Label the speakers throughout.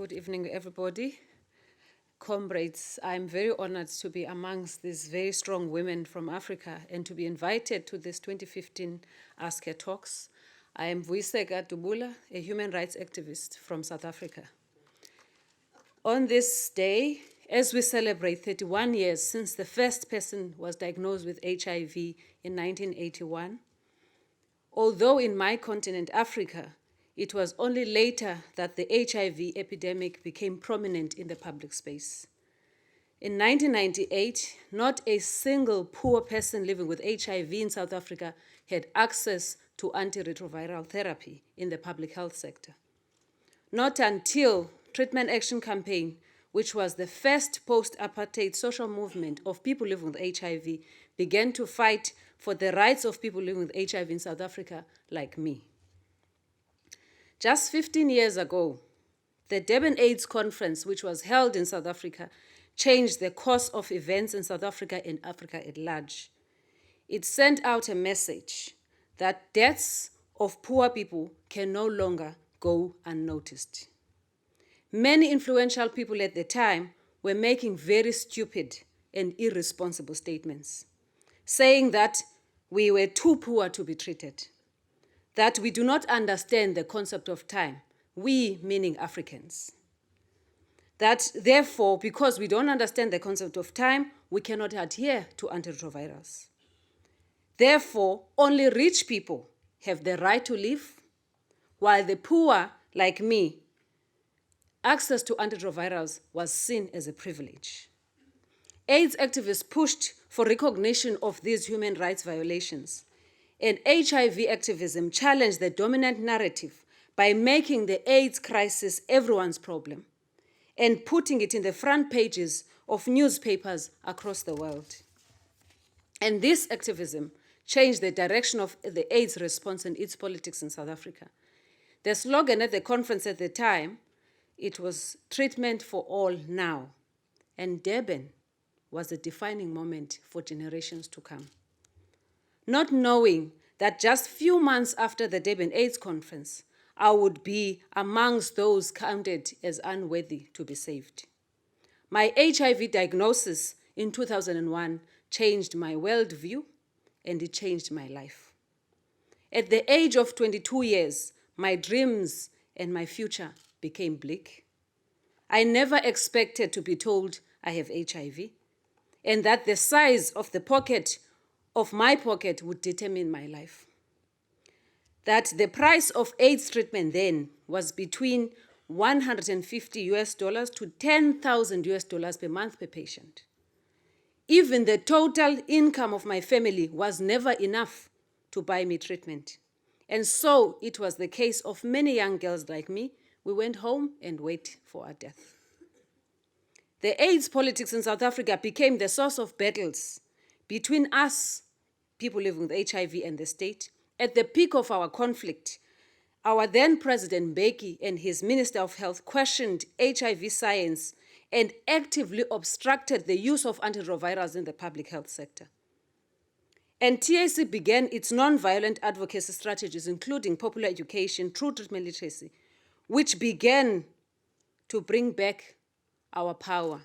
Speaker 1: Good evening, everybody. Comrades, I'm very honored to be amongst these very strong women from Africa and to be invited to this 2015 Ask Her Talks. I am Vuyiseka Dubula, a human rights activist from South Africa. On this day, as we celebrate 31 years since the first person was diagnosed with HIV in 1981, although in my continent, Africa, it was only later that the HIV epidemic became prominent in the public space. In 1998, not a single poor person living with HIV in South Africa had access to antiretroviral therapy in the public health sector. Not until Treatment Action Campaign, which was the first post-apartheid social movement of people living with HIV, began to fight for the rights of people living with HIV in South Africa like me. Just 15 years ago, the Durban AIDS Conference, which was held in South Africa, changed the course of events in South Africa and Africa at large. It sent out a message that deaths of poor people can no longer go unnoticed. Many influential people at the time were making very stupid and irresponsible statements, saying that we were too poor to be treated, that we do not understand the concept of time, we meaning Africans. That therefore, because we don't understand the concept of time, we cannot adhere to antiretrovirals. Therefore, only rich people have the right to live, while the poor, like me, access to antiretrovirals was seen as a privilege. AIDS activists pushed for recognition of these human rights violations, and HIV activism challenged the dominant narrative by making the AIDS crisis everyone's problem and putting it in the front pages of newspapers across the world. And this activism changed the direction of the AIDS response and its politics in South Africa. The slogan at the conference at the time, it was treatment for all now. And Durban was a defining moment for generations to come. Not knowing that just few months after the Durban AIDS Conference, I would be amongst those counted as unworthy to be saved. My HIV diagnosis in 2001 changed my worldview and it changed my life. At the age of 22 years, my dreams and my future became bleak. I never expected to be told I have HIV and that the size of the pocket of my pocket would determine my life. That the price of AIDS treatment then was between $150 to $10,000 per month per patient. Even the total income of my family was never enough to buy me treatment. And so it was the case of many young girls like me. We went home and waited for our death. The AIDS politics in South Africa became the source of battles between us, people living with HIV, and the state. At the peak of our conflict, our then President Mbeki and his Minister of Health questioned HIV science and actively obstructed the use of antiretrovirals in the public health sector. And TAC began its non-violent advocacy strategies, including popular education, true treatment literacy, which began to bring back our power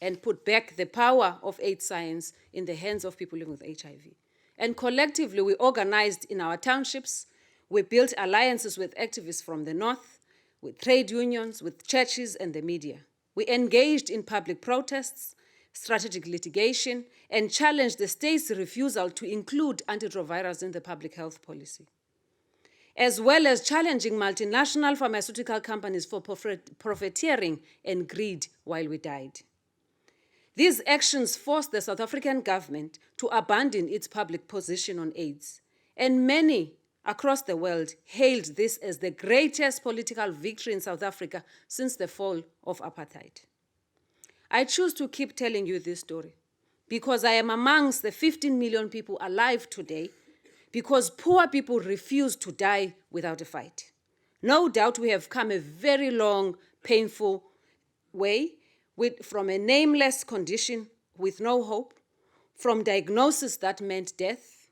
Speaker 1: and put back the power of AIDS science in the hands of people living with HIV. And collectively, we organized in our townships. We built alliances with activists from the north, with trade unions, with churches and the media. We engaged in public protests, strategic litigation, and challenged the state's refusal to include antiretrovirals in the public health policy, as well as challenging multinational pharmaceutical companies for profiteering and greed while we died. These actions forced the South African government to abandon its public position on AIDS, and many across the world hailed this as the greatest political victory in South Africa since the fall of apartheid. I choose to keep telling you this story because I am amongst the 15 million people alive today because poor people refuse to die without a fight. No doubt we have come a very long, painful way from a nameless condition with no hope, from diagnosis that meant death,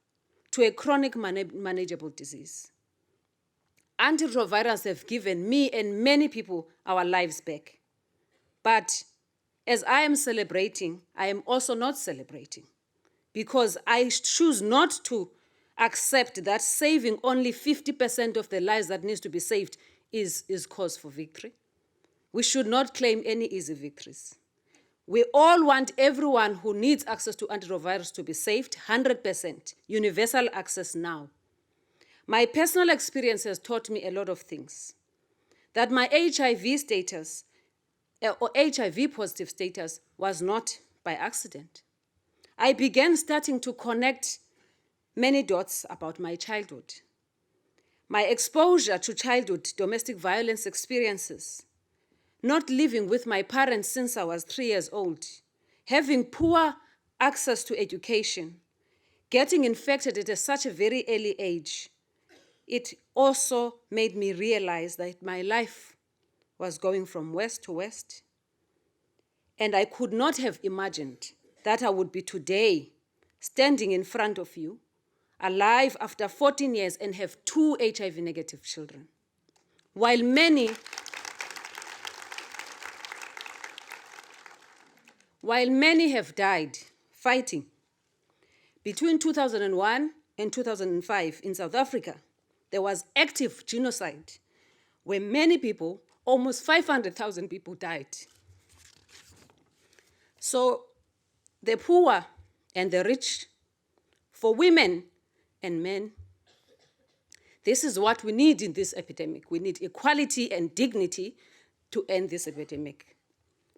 Speaker 1: to a chronic manageable disease. antiretrovirals have given me and many people our lives back. But as I am celebrating, I am also not celebrating, because I choose not to accept that saving only 50% of the lives that needs to be saved is cause for victory. We should not claim any easy victories. We all want everyone who needs access to antiretrovirals to be saved, 100%, universal access now. My personal experience has taught me a lot of things. That my HIV status, or HIV positive status, was not by accident. I began starting to connect many dots about my childhood. My exposure to childhood domestic violence experiences, not living with my parents since I was 3 years old, having poor access to education, getting infected at such a very early age, it also made me realize that my life was going from west to west. And I could not have imagined that I would be today standing in front of you, alive after 14 years and have 2 HIV-negative children. While many have died fighting between 2001 and 2005 in South Africa, there was active genocide where many people, almost 500,000 people, died. So the poor and the rich, for women and men, this is what we need in this epidemic. We need equality and dignity to end this epidemic.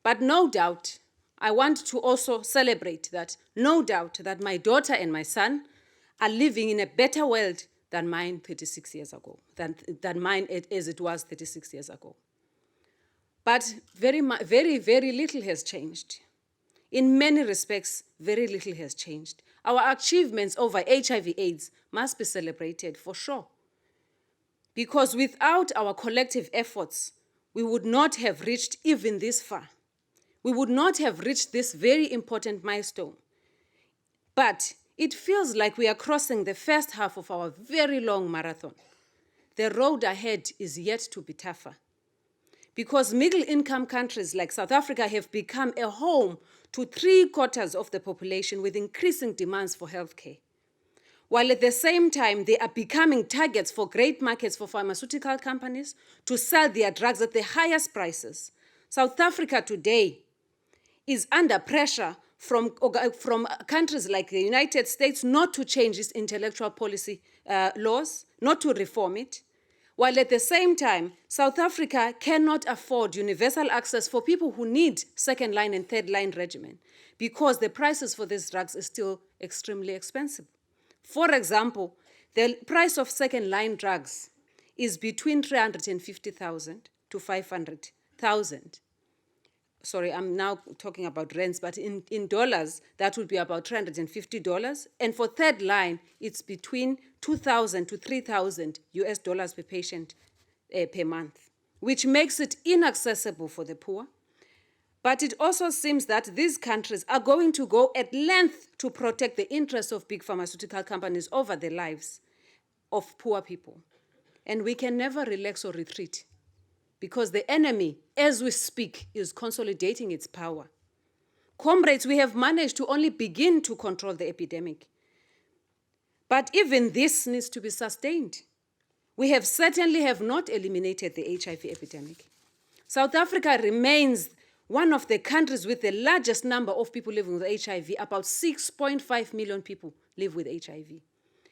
Speaker 1: But no doubt, I want to also celebrate that, no doubt that my daughter and my son are living in a better world than mine 36 years ago, than mine as it was 36 years ago. But very, very little has changed. In many respects, very little has changed. Our achievements over HIV/AIDS must be celebrated for sure. Because without our collective efforts, we would not have reached even this far. We would not have reached this very important milestone. But it feels like we are crossing the first half of our very long marathon. The road ahead is yet to be tougher. Because middle-income countries like South Africa have become a home to 3/4 of the population with increasing demands for healthcare. While at the same time, they are becoming targets for great markets for pharmaceutical companies to sell their drugs at the highest prices. South Africa today is under pressure from countries like the United States not to change its intellectual policy laws, not to reform it, while at the same time, South Africa cannot afford universal access for people who need second-line and third-line regimen because the prices for these drugs is still extremely expensive. For example, the price of second-line drugs is between 350,000 to 500,000. Sorry, I'm now talking about rents, but in dollars, that would be about $350. And for third line, it's between $2,000 to $3,000 per patient per month, which makes it inaccessible for the poor. But it also seems that these countries are going to go at length to protect the interests of big pharmaceutical companies over the lives of poor people. And we can never relax or retreat, because the enemy, as we speak, is consolidating its power. Comrades, we have managed to only begin to control the epidemic. But even this needs to be sustained. We certainly have not eliminated the HIV epidemic. South Africa remains one of the countries with the largest number of people living with HIV. About 6.5 million people live with HIV.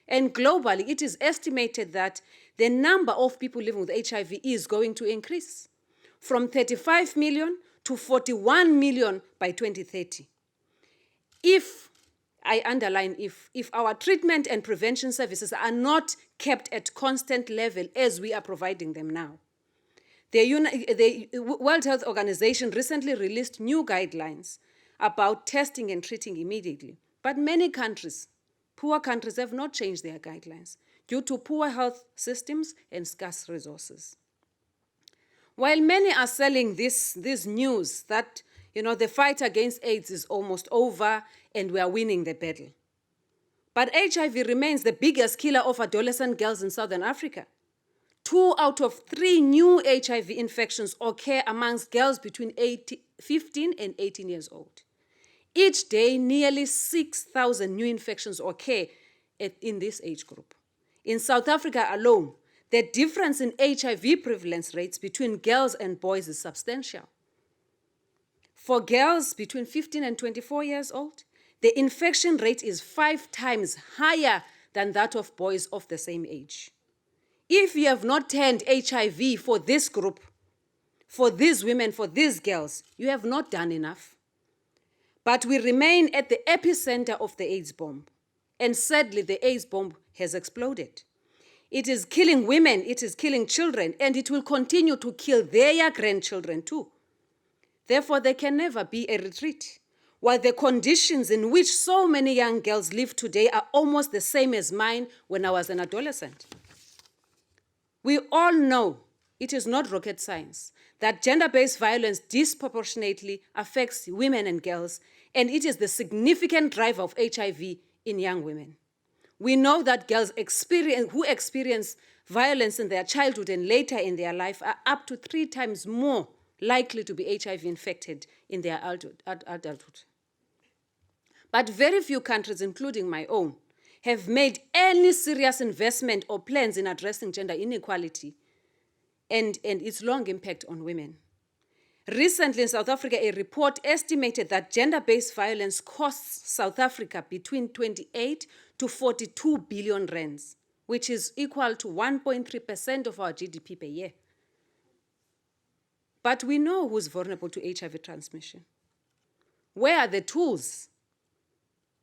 Speaker 1: And globally, it is estimated that the number of people living with HIV is going to increase from 35 million to 41 million by 2030. If, I underline if our treatment and prevention services are not kept at constant level as we are providing them now. The World Health Organization recently released new guidelines about testing and treating immediately. But many countries, poor countries, have not changed their guidelines due to poor health systems and scarce resources. While many are selling this news that the fight against AIDS is almost over and we are winning the battle. But HIV remains the biggest killer of adolescent girls in Southern Africa. 2 out of 3 new HIV infections occur amongst girls between 15 and 18 years old. Each day, nearly 6,000 new infections occur in this age group. In South Africa alone, the difference in HIV prevalence rates between girls and boys is substantial. For girls between 15 and 24 years old, the infection rate is 5 times higher than that of boys of the same age. If you have not turned HIV for this group, for these women, for these girls, you have not done enough. But we remain at the epicenter of the AIDS bomb. And sadly, the AIDS bomb has exploded. It is killing women, it is killing children, and it will continue to kill their grandchildren too. Therefore, there can never be a retreat. While the conditions in which so many young girls live today are almost the same as mine when I was an adolescent. We all know, it is not rocket science, that gender-based violence disproportionately affects women and girls, and it is the significant driver of HIV in young women. We know that girls who experience violence in their childhood and later in their life are up to 3 times more likely to be HIV infected in their adulthood. But very few countries, including my own, have made any serious investment or plans in addressing gender inequality and its long impact on women. Recently in South Africa, a report estimated that gender-based violence costs South Africa between 28 to 42 billion rands, which is equal to 1.3% of our GDP per year. But we know who's vulnerable to HIV transmission. Where are the tools?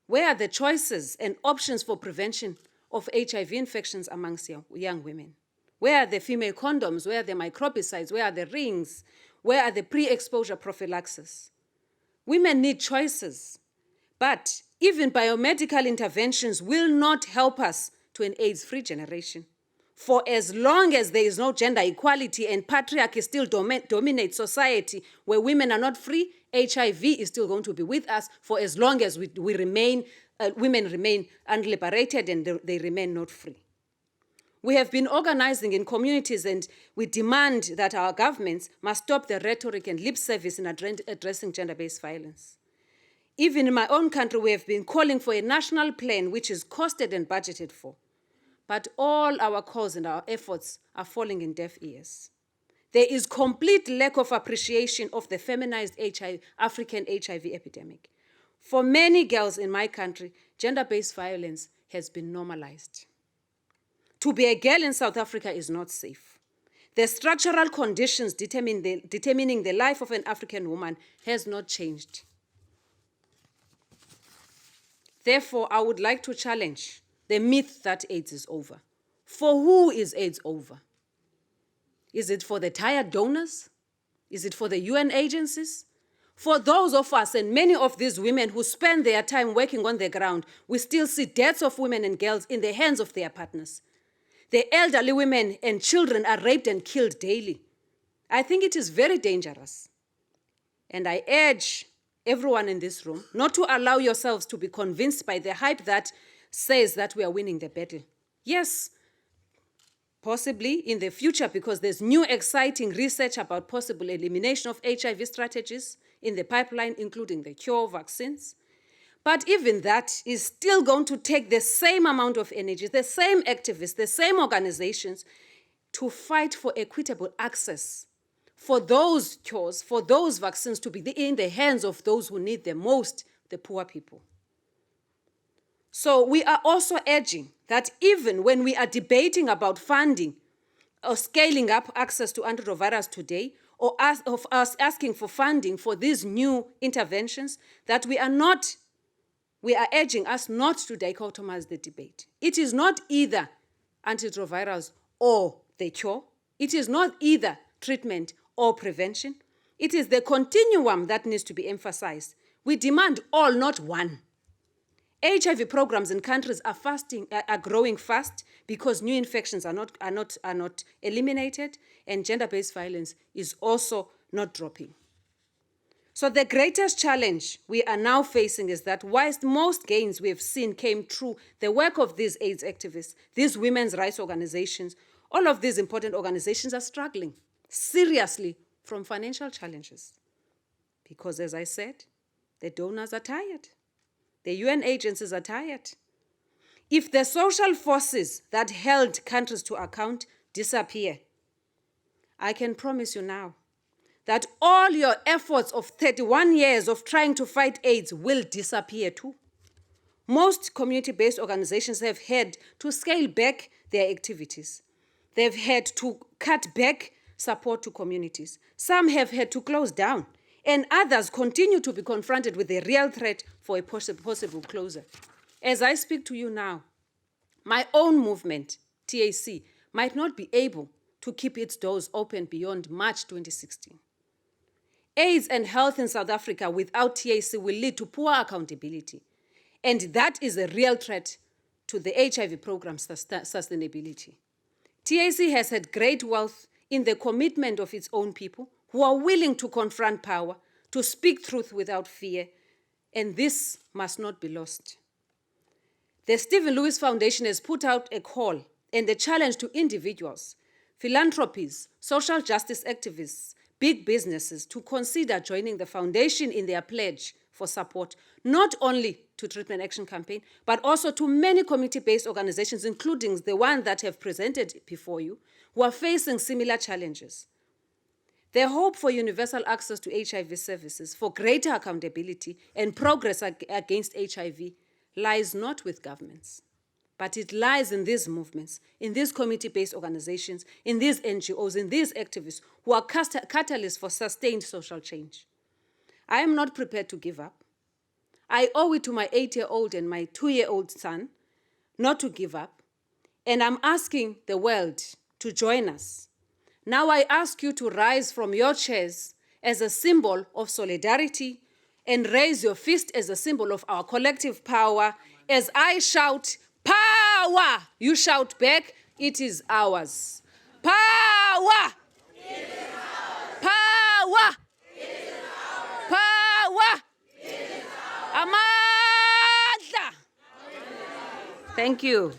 Speaker 1: Where are the choices and options for prevention of HIV infections amongst young women? Where are the female condoms? Where are the microbicides? Where are the rings? Where are the pre-exposure prophylaxis? Women need choices, but even biomedical interventions will not help us to an AIDS-free generation. For as long as there is no gender equality and patriarchy still dominates society where women are not free, HIV is still going to be with us for as long as women remain unliberated and they remain not free. We have been organizing in communities and we demand that our governments must stop the rhetoric and lip service in addressing gender-based violence. Even in my own country, we have been calling for a national plan which is costed and budgeted for. But all our calls and our efforts are falling in deaf ears. There is complete lack of appreciation of the feminized African HIV epidemic. For many girls in my country, gender-based violence has been normalized. To be a girl in South Africa is not safe. The structural conditions determining the life of an African woman has not changed. Therefore, I would like to challenge the myth that AIDS is over. For who is AIDS over? Is it for the tired donors? Is it for the UN agencies? For those of us and many of these women who spend their time working on the ground, we still see deaths of women and girls in the hands of their partners. The elderly women and children are raped and killed daily. I think it is very dangerous. And I urge everyone in this room not to allow yourselves to be convinced by the hype that says that we are winning the battle. Yes, possibly in the future, because there's new exciting research about possible elimination of HIV strategies in the pipeline, including the cure vaccines. But even that is still going to take the same amount of energy, the same activists, the same organizations to fight for equitable access for those cures, for those vaccines to be in the hands of those who need them most, the poor people. So we are also urging that even when we are debating about funding or scaling up access to antiretrovirals today, or of us asking for funding for these new interventions, that we are urging us not to dichotomize the debate. It is not either antiretrovirals or the cure. It is not either treatment or prevention. It is the continuum that needs to be emphasized. We demand all, not one. HIV programs in countries are growing fast because new infections are not eliminated, and gender-based violence is also not dropping. So the greatest challenge we are now facing is that whilst most gains we have seen came through the work of these AIDS activists, these women's rights organizations, All of these important organizations are struggling seriously from financial challenges. Because, as I said, the donors are tired. The UN agencies are tired. If the social forces that held countries to account disappear, I can promise you now that all your efforts of 31 years of trying to fight AIDS will disappear too. Most community-based organizations have had to scale back their activities. They've had to cut back support to communities. Some have had to close down, and others continue to be confronted with the real threat for a possible closure. As I speak to you now, my own movement, TAC, might not be able to keep its doors open beyond March 2016. AIDS and health in South Africa without TAC will lead to poor accountability, and that is a real threat to the HIV program's sustainability. TAC has had great wealth in the commitment of its own people who are willing to confront power, to speak truth without fear, and this must not be lost. The Stephen Lewis Foundation has put out a call and a challenge to individuals, philanthropies, social justice activists, big businesses to consider joining the foundation in their pledge for support, not only to Treatment Action Campaign, but also to many community-based organizations, including the one that have presented before you, who are facing similar challenges. The hope for universal access to HIV services, for greater accountability and progress against HIV lies not with governments, but it lies in these movements, in these community-based organizations, in these NGOs, in these activists who are catalysts for sustained social change. I am not prepared to give up. I owe it to my 8-year-old and my 2-year-old son not to give up, and I'm asking the world to join us. Now I ask you to rise from your chairs as a symbol of solidarity and raise your fist as a symbol of our collective power. As I shout, power, you shout back, it is ours. Power! It is ours. Power! It is ours. Power! It is ours. Amandla! Thank you.